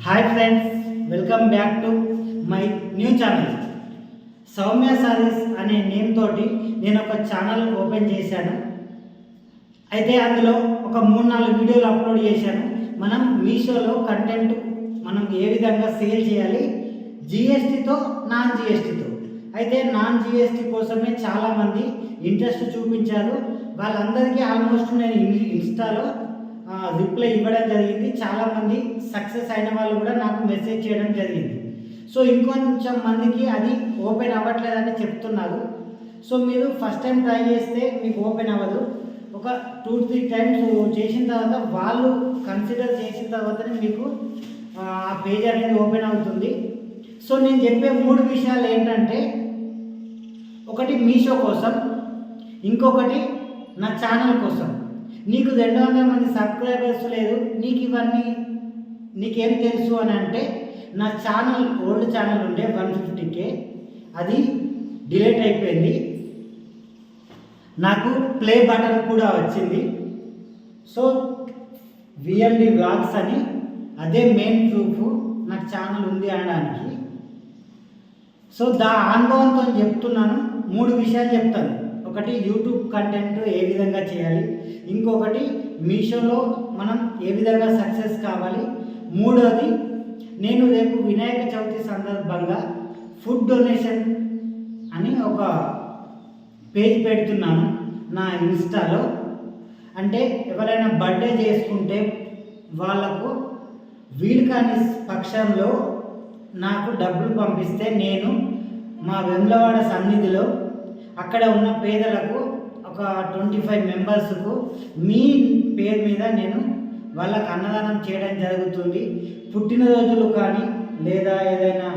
Hi friends, welcome back to my new channel. Soumya saris అనే name తోటి నేను ఒక ఛానల్ ఓపెన్ చేశాను. అయితే అందులో ఒక 3-4 వీడియోలు అప్లోడ్ చేశాను. మనం మీషోలో కంటెంట్ మనం ఏ విధంగా సేల్ చేయాలి, జిఎస్టీతో నాన్ జిఎస్టీతో. అయితే నాన్ జిఎస్టీ కోసమే చాలామంది ఇంట్రెస్ట్ చూపించారు. వాళ్ళందరికీ ఆల్మోస్ట్ నేను ఇన్స్టాలో రిప్లై ఇవ్వడం జరిగింది. చాలామంది సక్సెస్ అయిన వాళ్ళు కూడా నాకు మెసేజ్ చేయడం జరిగింది. సో ఇంకొంచెం మందికి అది ఓపెన్ అవ్వట్లేదని చెప్తున్నారు. సో మీరు ఫస్ట్ టైం ట్రై చేస్తే మీకు ఓపెన్ అవ్వదు. ఒక 2-3 టైమ్స్ చేసిన తర్వాత వాళ్ళు కన్సిడర్ చేసిన తర్వాతనే మీకు ఆ పేజ్ అనేది ఓపెన్ అవుతుంది. సో నేను చెప్పే 3 విషయాలు ఏంటంటే, ఒకటి మీషో కోసం, ఇంకొకటి నా ఛానల్ కోసం. నీకు 200 మంది సబ్స్క్రైబర్స్ లేదు, నీకేం తెలుసు అని అంటే, నా ఛానల్ ఓల్డ్ ఛానల్ ఉండే 150K, అది డిలీట్ అయిపోయింది. నాకు ప్లే బటన్ కూడా వచ్చింది. సో విఎండి వ్లాగ్స్ అని అదే మెయిన్ ప్రూఫ్ నాకు ఛానల్ ఉంది అనడానికి. సో అనుభవంతో చెప్తున్నాను. 3 విషయాలు చెప్తాను. ఒకటి యూట్యూబ్ కంటెంట్ ఏ విధంగా చేయాలి, ఇంకొకటి మీషోలో మనం ఏ విధంగా సక్సెస్ కావాలి, మూడోది నేను రేపు వినాయక చవితి సందర్భంగా ఫుడ్ డొనేషన్ అని ఒక పేజ్ పెడుతున్నాను నా ఇన్స్టాలో. అంటే ఎవరైనా బర్త్డే చేసుకుంటే వాళ్ళకు వీలు కాని పక్షంలో నాకు డబ్బులు పంపిస్తే నేను మా వెమ్లవాడ సన్నిధిలో అక్కడ ఉన్న పేదలకు ఒక 25 మెంబర్స్కు మీ పేరు మీద నేను వాళ్ళకు అన్నదానం చేయడం జరుగుతుంది. పుట్టినరోజులు కానీ లేదా ఏదైనా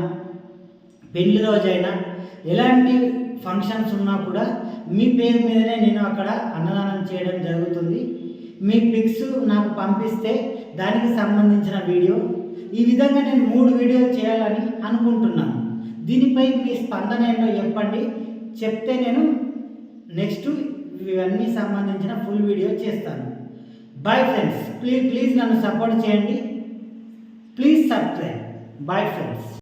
పెళ్లి రోజైనా ఎలాంటి ఫంక్షన్స్ ఉన్నా కూడా మీ పేరు మీదనే నేను అక్కడ అన్నదానం చేయడం జరుగుతుంది. మీ పిక్స్ నాకు పంపిస్తే దానికి సంబంధించిన వీడియో, ఈ విధంగా నేను 3 వీడియోలు చేయాలని అనుకుంటున్నాను. దీనిపై మీ స్పందన ఏంటో చెప్పండి. చెప్తే నేను నెక్స్ట్ ఇవన్నీ సంబంధించిన ఫుల్ వీడియో చేస్తాను. బాయ్ ఫ్రెండ్స్, ప్లీజ్ నన్ను సపోర్ట్ చేయండి. Please subscribe. Bye friends.